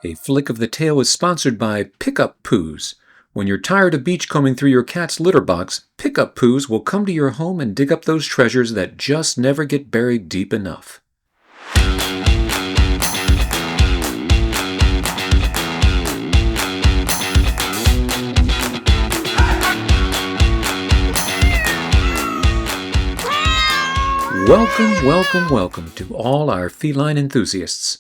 A Flick of the Tail is sponsored by Pickup Poos. When you're tired of beachcombing through your cat's litter box, Pickup Poos will come to your home and dig up those treasures that just never get buried deep enough. Welcome to all our feline enthusiasts.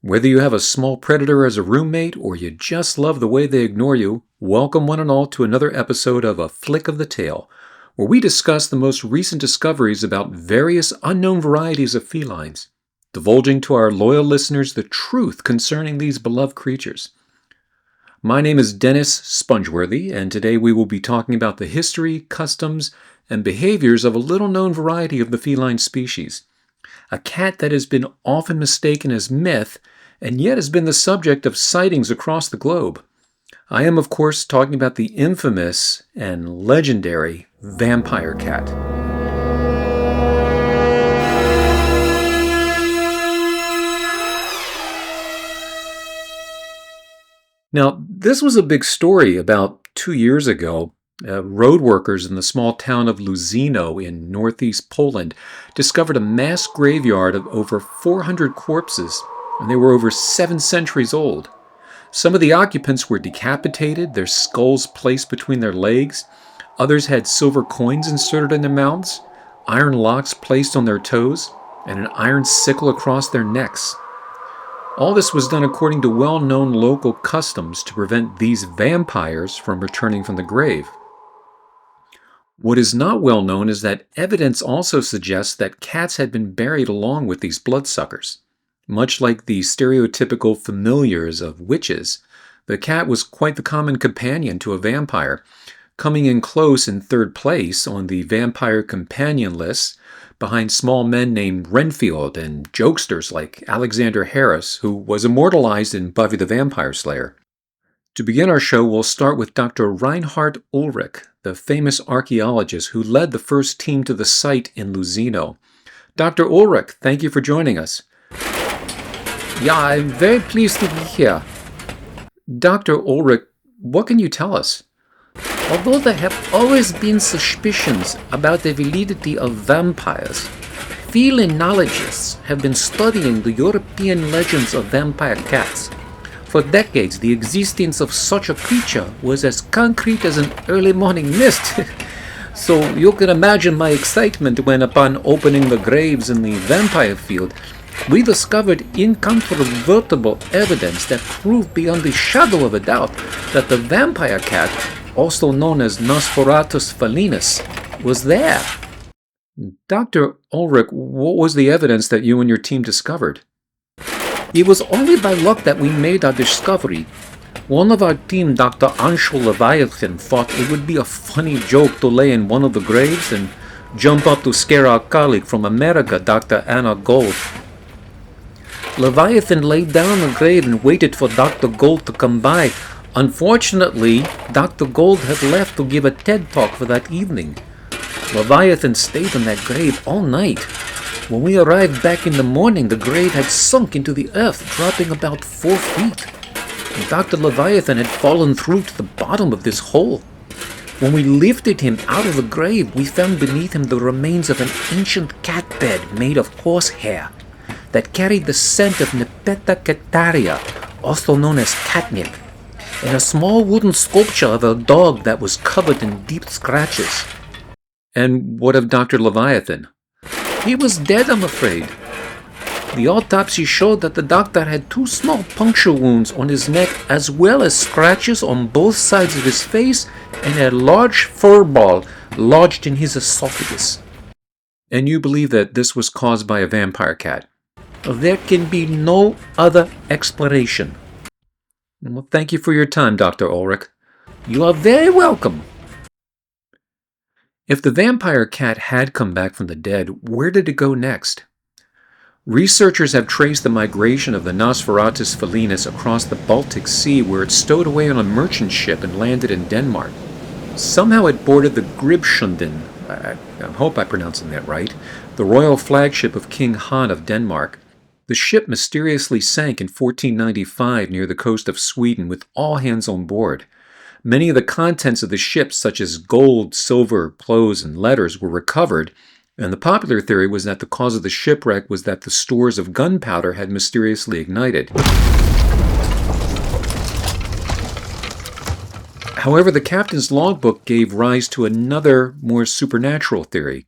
Whether you have a small predator as a roommate or you just love the way they ignore you, welcome one and all to another episode of A Flick of the Tail, where we discuss the most recent discoveries about various unknown varieties of felines, divulging to our loyal listeners the truth concerning these beloved creatures. My name is Dennis Spongeworthy, and today we will be talking about the history, customs, and behaviors of a little-known variety of the feline species. A cat that has been often mistaken as myth, and yet has been the subject of sightings across the globe. I am, of course, talking about the infamous and legendary vampire cat. Now, this was a big story about 2 years ago. Road workers in the small town of Luzino in northeast Poland discovered a mass graveyard of over 400 corpses, and they were over 7 centuries old. Some of the occupants were decapitated, their skulls placed between their legs. Others had silver coins inserted in their mouths, iron locks placed on their toes, and an iron sickle across their necks. All this was done according to well-known local customs to prevent these vampires from returning from the grave. What is not well known is that evidence also suggests that cats had been buried along with these bloodsuckers. Much like the stereotypical familiars of witches, the cat was quite the common companion to a vampire, coming in close in third place on the vampire companion list behind small men named Renfield and jokesters like Alexander Harris, who was immortalized in Buffy the Vampire Slayer. To begin our show, we'll start with Dr. Reinhard Ulrich, the famous archaeologist who led the first team to the site in Luzino. Dr. Ulrich, thank you for joining us. Yeah, I'm very pleased to be here. Dr. Ulrich, what can you tell us? Although there have always been suspicions about the validity of vampires, felinologists have been studying the European legends of vampire cats. For decades, the existence of such a creature was as concrete as an early morning mist. So you can imagine my excitement when, upon opening the graves in the vampire field, we discovered incontrovertible evidence that proved beyond the shadow of a doubt that the vampire cat, also known as Nosferatus felinus, was there. Dr. Ulrich, what was the evidence that you and your team discovered? It was only by luck that we made our discovery. One of our team, Dr. Anshul Leviathan, thought it would be a funny joke to lay in one of the graves and jump up to scare our colleague from America, Dr. Anna Gold. Leviathan laid down the grave and waited for Dr. Gold to come by. Unfortunately, Dr. Gold had left to give a TED Talk for that evening. Leviathan stayed in that grave all night. When we arrived back in the morning, the grave had sunk into the earth, dropping about 4 feet. And Dr. Leviathan had fallen through to the bottom of this hole. When we lifted him out of the grave, we found beneath him the remains of an ancient cat bed made of horsehair that carried the scent of Nepeta cataria, also known as catnip, and a small wooden sculpture of a dog that was covered in deep scratches. And what of Dr. Leviathan? He was dead, I'm afraid. The autopsy showed that the doctor had 2 small puncture wounds on his neck as well as scratches on both sides of his face and a large fur ball lodged in his esophagus. And you believe that this was caused by a vampire cat? There can be no other explanation. Well, thank you for your time, Dr. Ulrich. You are very welcome. If the vampire cat had come back from the dead, where did it go next? Researchers have traced the migration of the Nosferatus felinus across the Baltic Sea, where it stowed away on a merchant ship and landed in Denmark. Somehow it boarded the Gribshunden, I hope I'm pronouncing that right, the royal flagship of King Han of Denmark. The ship mysteriously sank in 1495 near the coast of Sweden with all hands on board. Many of the contents of the ship, such as gold, silver, clothes, and letters, were recovered, and the popular theory was that the cause of the shipwreck was that the stores of gunpowder had mysteriously ignited. However, the captain's logbook gave rise to another, more supernatural theory.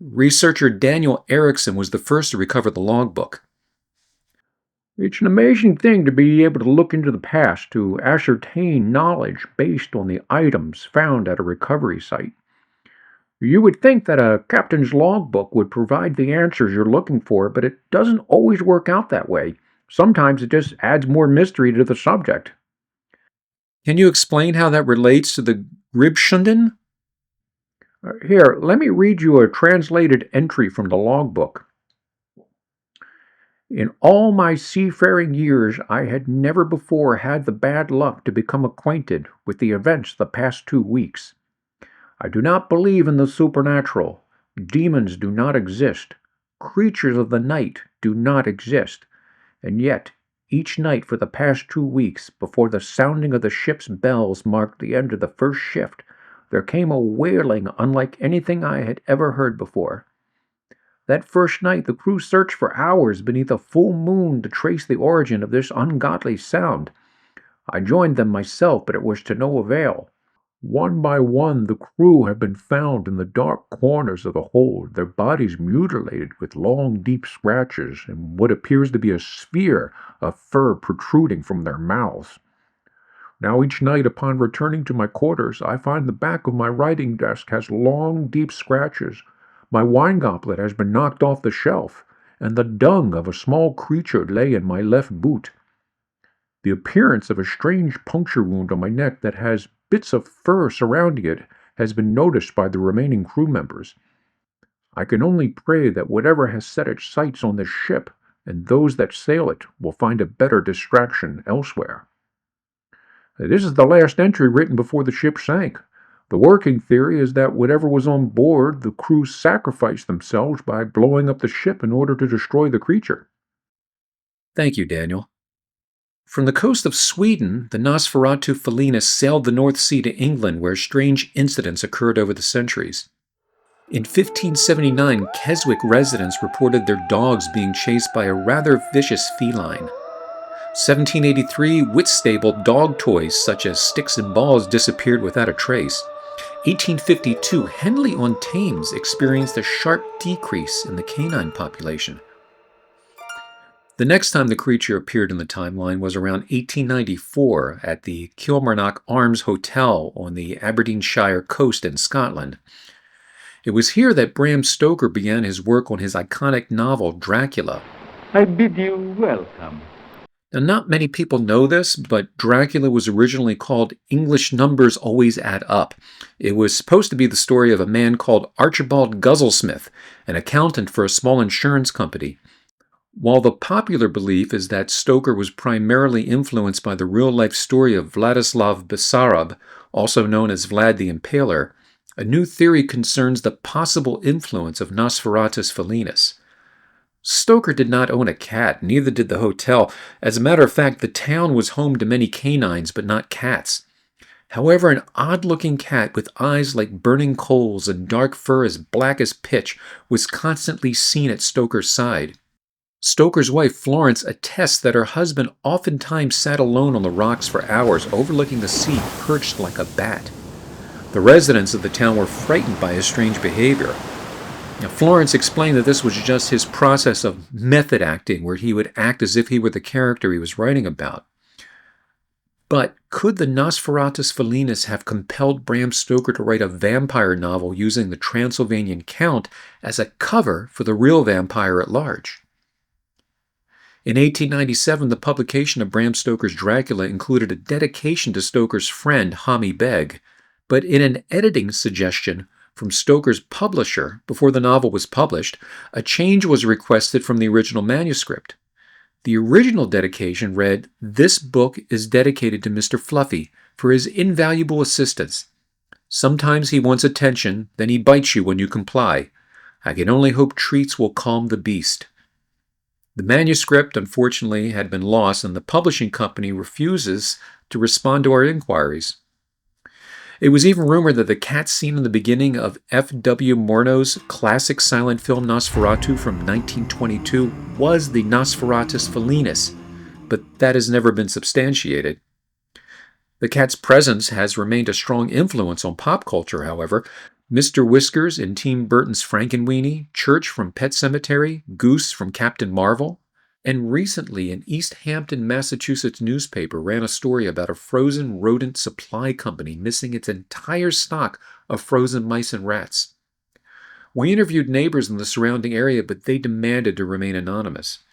Researcher Daniel Erickson was the first to recover the logbook. It's an amazing thing to be able to look into the past to ascertain knowledge based on the items found at a recovery site. You would think that a captain's logbook would provide the answers you're looking for, but it doesn't always work out that way. Sometimes it just adds more mystery to the subject. Can you explain how that relates to the Gribschunden? Here, let me read you a translated entry from the logbook. In all my seafaring years, I had never before had the bad luck to become acquainted with the events of the past 2 weeks. I do not believe in the supernatural. Demons do not exist. Creatures of the night do not exist. And yet, each night for the past 2 weeks, before the sounding of the ship's bells marked the end of the first shift, there came a wailing unlike anything I had ever heard before. That first night, the crew searched for hours beneath a full moon to trace the origin of this ungodly sound. I joined them myself, but it was to no avail. One by one, the crew have been found in the dark corners of the hold, their bodies mutilated with long, deep scratches and what appears to be a sphere of fur protruding from their mouths. Now each night upon returning to my quarters, I find the back of my writing desk has long, deep scratches. My wine goblet has been knocked off the shelf, and the dung of a small creature lay in my left boot. The appearance of a strange puncture wound on my neck that has bits of fur surrounding it has been noticed by the remaining crew members. I can only pray that whatever has set its sights on this ship and those that sail it will find a better distraction elsewhere. This is the last entry written before the ship sank. The working theory is that whatever was on board, the crew sacrificed themselves by blowing up the ship in order to destroy the creature. Thank you, Daniel. From the coast of Sweden, the Nosferatu Felinus sailed the North Sea to England, where strange incidents occurred over the centuries. In 1579, Keswick residents reported their dogs being chased by a rather vicious feline. 1783, Whitstable dog toys such as sticks and balls disappeared without a trace. 1852, Henley-on-Thames experienced a sharp decrease in the canine population. The next time the creature appeared in the timeline was around 1894 at the Kilmarnock Arms Hotel on the Aberdeenshire coast in Scotland. It was here that Bram Stoker began his work on his iconic novel Dracula. I bid you welcome. Now, not many people know this, but Dracula was originally called English Numbers Always Add Up. It was supposed to be the story of a man called Archibald Guzzlesmith, an accountant for a small insurance company. While the popular belief is that Stoker was primarily influenced by the real-life story of Vladislav Basarab, also known as Vlad the Impaler, a new theory concerns the possible influence of Nosferatus Felinus. Stoker did not own a cat, neither did the hotel. As a matter of fact, the town was home to many canines, but not cats. However, an odd-looking cat with eyes like burning coals and dark fur as black as pitch was constantly seen at Stoker's side. Stoker's wife, Florence, attests that her husband oftentimes sat alone on the rocks for hours, overlooking the sea, perched like a bat. The residents of the town were frightened by his strange behavior. Now, Florence explained that this was just his process of method acting, where he would act as if he were the character he was writing about. But could the Nosferatus Felinus have compelled Bram Stoker to write a vampire novel using the Transylvanian Count as a cover for the real vampire at large? In 1897, the publication of Bram Stoker's Dracula included a dedication to Stoker's friend, Hami Beg, but in an editing suggestion from Stoker's publisher before the novel was published, a change was requested from the original manuscript. The original dedication read, "This book is dedicated to Mr. Fluffy for his invaluable assistance. Sometimes he wants attention, then he bites you when you comply. I can only hope treats will calm the beast." The manuscript, unfortunately, had been lost, and the publishing company refuses to respond to our inquiries. It was even rumored that the cat scene in the beginning of F.W. Murnau's classic silent film Nosferatu from 1922 was the Nosferatus felinus, but that has never been substantiated. The cat's presence has remained a strong influence on pop culture, however. Mr. Whiskers in Tim Burton's Frankenweenie, Church from Pet Sematary, Goose from Captain Marvel, and recently an East Hampton, Massachusetts newspaper ran a story about a frozen rodent supply company missing its entire stock of frozen mice and rats. We interviewed neighbors in the surrounding area, but they demanded to remain anonymous.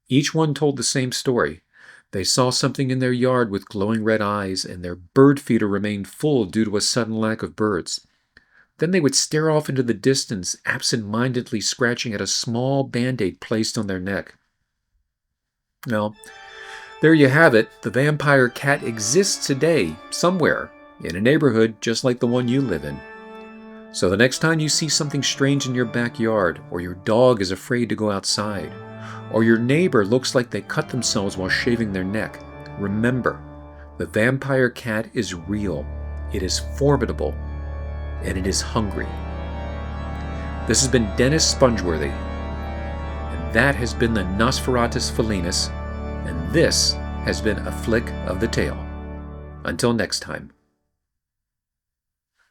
Each one told the same story. They saw something in their yard with glowing red eyes, and their bird feeder remained full due to a sudden lack of birds. Then they would stare off into the distance, absent-mindedly scratching at a small Band-Aid placed on their neck. Well, there you have it. The vampire cat exists today, somewhere, in a neighborhood just like the one you live in. So the next time you see something strange in your backyard, or your dog is afraid to go outside, or your neighbor looks like they cut themselves while shaving their neck, remember, the vampire cat is real, it is formidable, and it is hungry. This has been Dennis Spongeworthy, and that has been the Nosferatus felinus, and this has been A Flick of the Tail. Until next time.